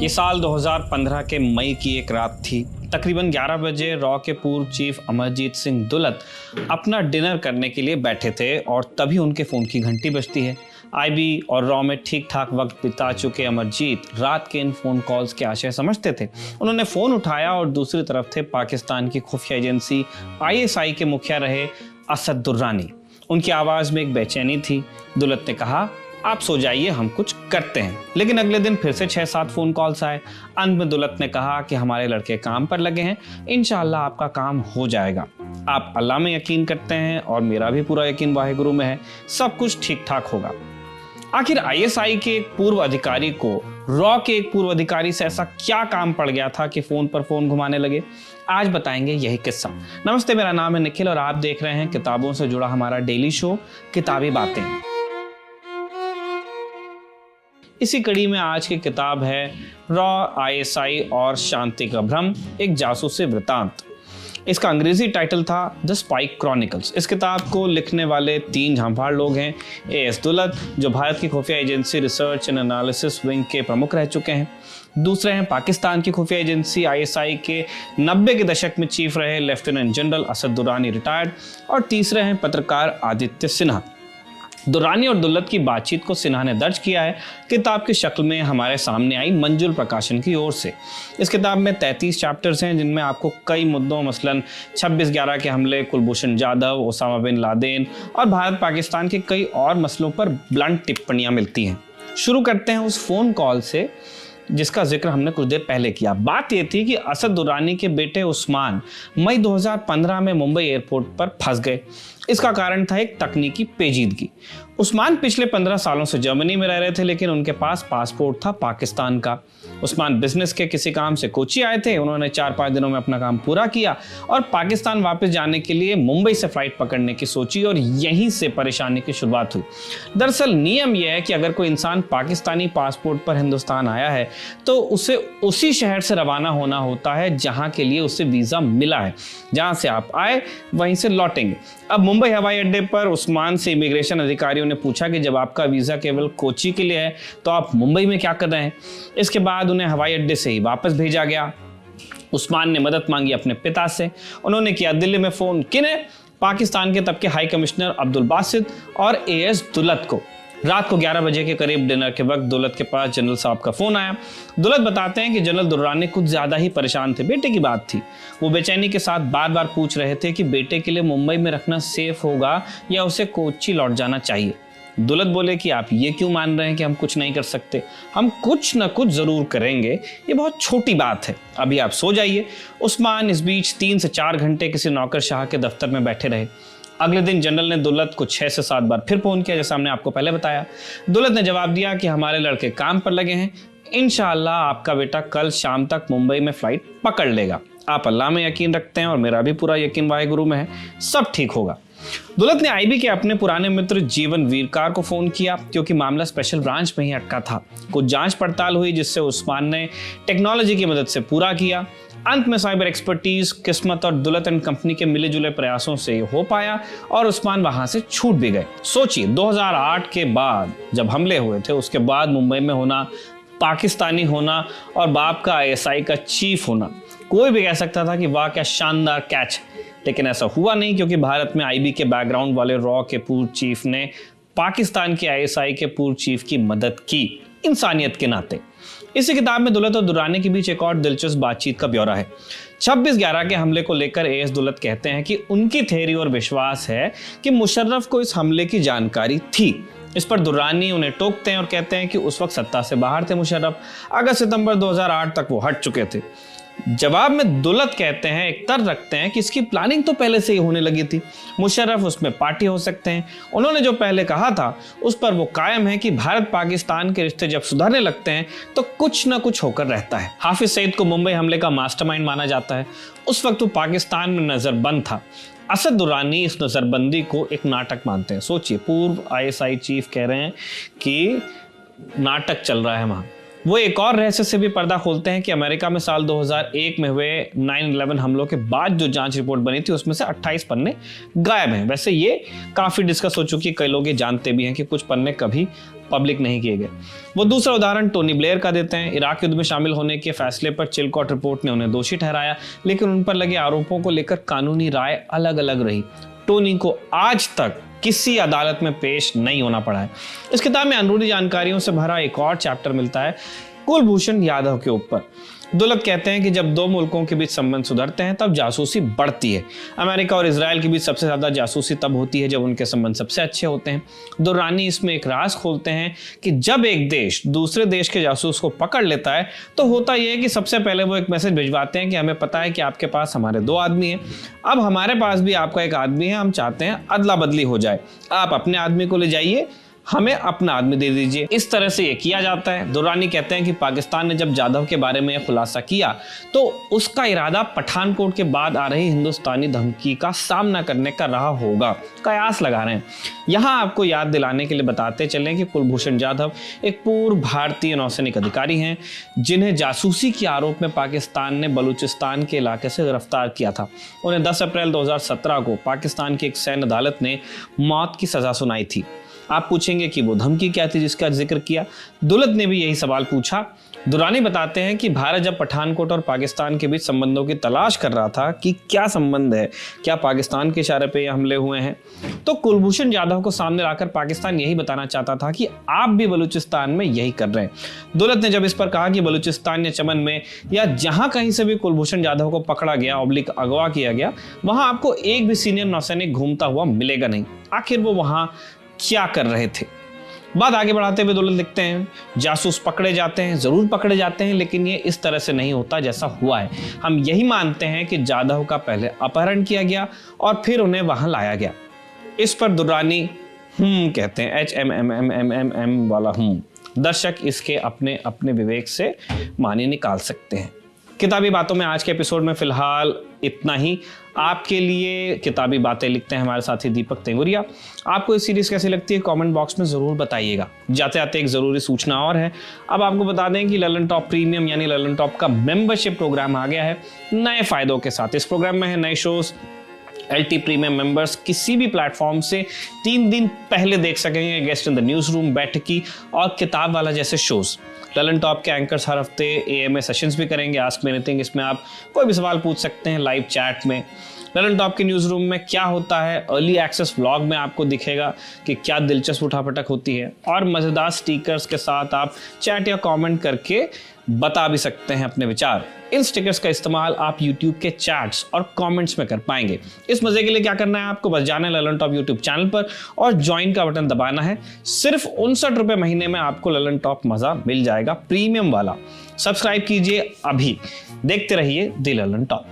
ये साल 2015 के मई की एक रात थी। तकरीबन 11 बजे रॉ के पूर्व चीफ अमरजीत सिंह दुलत अपना डिनर करने के लिए बैठे थे और तभी उनके फ़ोन की घंटी बजती है। आईबी और रॉ में ठीक ठाक वक्त बिता चुके अमरजीत रात के इन फ़ोन कॉल्स के आशय समझते थे। उन्होंने फ़ोन उठाया और दूसरी तरफ थे पाकिस्तान की खुफिया एजेंसी आईएसआई के मुखिया रहे असद दुर्रानी। उनकी आवाज़ में एक बेचैनी थी। दुलत ने कहा, आप सो जाइए, हम कुछ करते हैं। लेकिन अगले दिन फिर से 6-7 फ़ोन कॉल्स आए। अंत में दुलत ने कहा कि हमारे लड़के काम पर लगे हैं, इंशाअल्लाह आपका काम हो जाएगा। आप अल्लाह में यकीन करते हैं और मेरा भी पूरा यकीन वाहिगुरु में है, सब कुछ ठीक ठाक होगा। आखिर आईएसआई के एक पूर्व अधिकारी को रॉ के एक पूर्व अधिकारी से ऐसा क्या काम पड़ गया था कि फ़ोन पर फ़ोन घुमाने लगे? आज बताएंगे यही किस्सा। नमस्ते, मेरा नाम है निखिल और आप देख रहे हैं किताबों से जुड़ा हमारा डेली शो किताबी बातें। इसी कड़ी में आज की किताब है रॉ, आईएसआई और शांति का भ्रम, एक जासूसी वृतांत। इसका अंग्रेजी टाइटल था द स्पाई क्रॉनिकल्स। इस किताब को लिखने वाले 3 झांफाड़ लोग हैं। एएस दुलत, जो भारत की खुफिया agency research and analysis wing के प्रमुख रह चुके हैं। दूसरे हैं पाकिस्तान की खुफिया एजेंसी आईएसआई के 90 के दशक में चीफ रहे lieutenant general Asad Durrani retired. और तीसरे हैं पत्रकार आदित्य सिन्हा। दुरानी और दुलत की बातचीत को सिन्हा ने दर्ज किया है, किताब की शक्ल में हमारे सामने आई मंजुल प्रकाशन की ओर से। इस किताब में 33 चैप्टर्स हैं, जिनमें आपको कई मुद्दों मसलन 26/11 के हमले, Kulbhushan Jadhav, Osama bin Laden और भारत पाकिस्तान के कई और मसलों पर ब्लंट टिप्पणियां मिलती हैं। शुरू करते हैं उस फ़ोन कॉल से जिसका जिक्र हमने कुछ देर पहले किया। बात यह थी कि असद दुरानी के बेटे उस्मान मई 2015 में मुंबई एयरपोर्ट पर फंस गए। इसका कारण था एक तकनीकी पेचीदगी। उस्मान पिछले 15 सालों से जर्मनी में रह रहे थे, लेकिन उनके पास पासपोर्ट था पाकिस्तान का। उस्मान बिजनेस के किसी काम से कोची आए थे। उन्होंने 4-5 दिनों में अपना काम पूरा किया और पाकिस्तान वापस जाने के लिए मुंबई से फ्लाइट पकड़ने की सोची और यहीं से परेशानी की शुरुआत हुई। दरअसल नियम यह है कि अगर कोई इंसान पाकिस्तानी पासपोर्ट पर हिंदुस्तान आया है तो उसे उसी शहर से रवाना होना होता है जहां के लिए उसे वीज़ा मिला है। जहां से आप आए वहीं से लौटेंगे। अब मुंबई हवाई अड्डे पर उस्मान से इमिग्रेशन अधिकारियों ने पूछा कि जब आपका वीज़ा केवल कोची के लिए है तो आप मुंबई में क्या कर रहे हैं? इसके बाद उन्हें हवाई अड्डे से ही वापस भेजा गया। उस्मान ने मदद मांगी अपने पिता से। उन्होंने किया दिल्ली में फ़ोन। किन्हें? पाकिस्तान के तब के हाई कमिश्नर अब्दुल बासित और एएस दुलत को। रात को 11 बजे के करीब डिनर के वक्त दुलत के पास जनरल साहब का फ़ोन आया। दुलत बताते हैं कि जनरल दुर्रानी कुछ ज़्यादा ही परेशान थे। बेटे की बात थी। वो बेचैनी के साथ बार बार पूछ रहे थे कि बेटे के लिए मुंबई में रखना सेफ होगा या उसे कोची लौट जाना चाहिए। दुलत बोले कि आप ये क्यों मान रहे हैं कि हम कुछ नहीं कर सकते? हम कुछ न कुछ ज़रूर करेंगे, ये बहुत छोटी बात है, अभी आप सो जाइए। उस्मान इस बीच 3 से 4 घंटे किसी नौकरशाह के दफ्तर में बैठे रहे। अगले दिन जनरल ने दुलत को 6 से 7 बार फिर फ़ोन किया, जैसा हमने आपको पहले बताया। दुलत ने जवाब दिया कि हमारे लड़के काम पर लगे हैं, इंशाअल्लाह आपका बेटा कल शाम तक मुंबई में फ़्लाइट पकड़ लेगा। आप अल्लाह में यकीन रखते हैं और मेरा भी पूरा यकीन वाहिगुरु में है, सब ठीक होगा। दुलत ने आईबी के अपने पुराने मित्र जीवन वीरकार को फ़ोन किया, क्योंकि मामला स्पेशल ब्रांच में ही अटका था। कुछ जांच पड़ताल हुई जिससे उस्मान ने टेक्नोलॉजी की मदद से पूरा किया। अंत में साइबर एक्सपर्टीज, किस्मत और दुलत एंड कंपनी के मिले जुले प्रयासों से हो पाया और उस्मान वहां से छूट भी गए। सोचिए, 2008 के बाद जब हमले हुए थे, उसके बाद मुंबई में होना, पाकिस्तानी होना और बाप का आईएसआई का चीफ होना, कोई भी कह सकता था कि वाह क्या शानदार कैच। लेकिन ऐसा हुआ नहीं, क्योंकि भारत में आईबी के बैकग्राउंड वाले रॉ के पूर्व चीफ ने पाकिस्तान के आईएसआई के पूर्व चीफ की मदद की, इंसानियत के नाते। इसी किताब में दुलत और दुरानी के बीच एक और दिलचस्प बातचीत का ब्यौरा है। 26/11 के हमले को लेकर एएस दुलत कहते हैं कि उनकी थ्योरी और विश्वास है कि मुशर्रफ को इस हमले की जानकारी थी। इस पर दुरानी उन्हें टोकते हैं और कहते हैं कि उस वक्त सत्ता से बाहर थे मुशर्रफ। अगस्त-सितंबर 2008 तक वो हट चुके थे। जवाब में दुलत कहते हैं, एक तर्क रखते हैं कि इसकी प्लानिंग तो पहले से ही होने लगी थी, मुशर्रफ उसमें पार्टी हो सकते हैं। उन्होंने जो पहले कहा था उस पर वो कायम है कि भारत पाकिस्तान के रिश्ते जब सुधरने लगते हैं तो कुछ ना कुछ होकर रहता है। हाफिज सईद को मुंबई हमले का मास्टरमाइंड माना जाता है। उस वक्त वो पाकिस्तान में नजरबंद था। असद दुरानी इस नजरबंदी को एक नाटक मानते हैं। सोचिए, पूर्व आईएसआई चीफ कह रहे हैं कि नाटक चल रहा है वहां। वो एक और रहस्य से भी पर्दा खोलते हैं कि अमेरिका में साल 2001 में हुए 9/11 हमलों के बाद जो जांच रिपोर्ट बनी थी उसमें से 28 पन्ने गायब हैं। वैसे ये काफी डिस्कस हो चुकी है, कई लोग ये जानते भी हैं कि कुछ पन्ने कभी पब्लिक नहीं किए गए। वो दूसरा उदाहरण टोनी ब्लेयर का देते हैं। इराक युद्ध में शामिल होने के फैसले पर चिलकॉट रिपोर्ट ने उन्हें दोषी ठहराया, लेकिन उन पर लगे आरोपों को लेकर कानूनी राय अलग अलग रही। टोनी को आज तक किसी अदालत में पेश नहीं होना पड़ा है। इस किताब में अंदरूनी जानकारियों से भरा एक और चैप्टर मिलता है कुलभूषण जाधव के ऊपर। दुलत कहते हैं कि जब दो मुल्कों के बीच संबंध सुधरते हैं तब जासूसी बढ़ती है। अमेरिका और इजराइल के बीच सबसे ज्यादा जासूसी तब होती है जब उनके संबंध सबसे अच्छे होते हैं। दुर्रानी इसमें एक राज खोलते हैं कि जब एक देश दूसरे देश के जासूस को पकड़ लेता है तो होता यह है कि सबसे पहले वो एक मैसेज भिजवाते हैं कि हमें पता है कि आपके पास हमारे 2 आदमी हैं, अब हमारे पास भी आपका एक आदमी है, हम चाहते हैं अदला बदली हो जाए, आप अपने आदमी को ले जाइए, हमें अपना आदमी दे दीजिए। इस तरह से ये किया जाता है। दुर्रानी कहते हैं कि पाकिस्तान ने जब जाधव के बारे में खुलासा किया तो उसका इरादा पठानकोट के बाद आ रही हिंदुस्तानी धमकी का सामना करने का रहा होगा, कयास लगा रहे हैं। यहाँ आपको याद दिलाने के लिए बताते चलें कि कुलभूषण जाधव एक पूर्व भारतीय नौसैनिक अधिकारी हैं जिन्हें जासूसी के आरोप में पाकिस्तान ने बलूचिस्तान के इलाके से गिरफ्तार किया था। उन्हें 10 अप्रैल 2017 को पाकिस्तान की एक सैन्य अदालत ने मौत की सजा सुनाई थी। आप पूछेंगे कि वो धमकी क्या थी जिसका जिक्र किया। दुलत ने भी यही सवाल पूछा। दुरानी बताते हैं कि भारत जब पठानकोट और पाकिस्तान के बीच संबंधों की तलाश कर रहा था कि क्या संबंध है, क्या पाकिस्तान के इशारे पे ये हमले हुए हैं, तो कुलभूषण जाधव को सामने लाकर पाकिस्तान यही बताना चाहता था कि आप भी बलूचिस्तान में यही कर रहे हैं। दुलत ने जब इस पर कहा कि बलूचिस्तान या चमन में या जहां कहीं से भी कुलभूषण जाधव को पकड़ा गया ऑब्लिक अगवा किया गया, वहां आपको एक भी सीनियर नौसैनिक घूमता हुआ मिलेगा नहीं। आखिर वो वहां क्या कर रहे थे। बात आगे बढ़ाते हुए दुलत लिखते हैं, जासूस पकड़े जाते हैं, जरूर पकड़े जाते हैं, लेकिन ये इस तरह से नहीं होता जैसा हुआ है। हम यही मानते हैं कि जाधव का पहले अपहरण किया गया और फिर उन्हें वहां लाया गया। इस पर दुर्रानी कहते हैं, HMMMMM वाला दर्शक इसके अपने अपने विवेक से मानी निकाल सकते हैं। किताबी बातों में आज के एपिसोड में फिलहाल इतना ही। आपके लिए किताबी बातें लिखते हैं हमारे साथी दीपक तेंगुरिया। आपको ये सीरीज कैसी लगती है कमेंट बॉक्स में जरूर बताइएगा। जाते जाते एक जरूरी सूचना और है, अब आपको बता दें कि ललन टॉप प्रीमियम यानी ललन टॉप का मेंबरशिप प्रोग्राम आ गया है नए फायदों के साथ। इस प्रोग्राम में है नए शोज। LT प्रीमियम मेंबर्स किसी भी प्लेटफॉर्म से 3 दिन पहले देख सकेंगे guest in the news room, बैठकी और किताब वाला जैसे शोज। ललन टॉप के एंकर्स हर हफ्ते AMA सेशंस भी करेंगे, आस्क मी एनीथिंग। इसमें आप कोई भी सवाल पूछ सकते हैं लाइव चैट में। ललन टॉप के न्यूज़ रूम में क्या होता है, अर्ली एक्सेस व्लॉग में आपको दिखेगा कि क्या दिलचस्प उठापटक होती है, और मज़ेदार स्टिकर्स के साथ आप चैट या कमेंट करके बता भी सकते हैं अपने विचार। इन स्टिकर्स का इस्तेमाल आप YouTube के चैट्स और कमेंट्स में कर पाएंगे। इस मजे के लिए क्या करना है, आपको बस जाना है ललन टॉप YouTube चैनल पर और ज्वाइन का बटन दबाना है। सिर्फ 59 रुपए महीने में आपको ललन टॉप मजा मिल जाएगा, प्रीमियम वाला। सब्सक्राइब कीजिए अभी, देखते रहिए द ललन टॉप।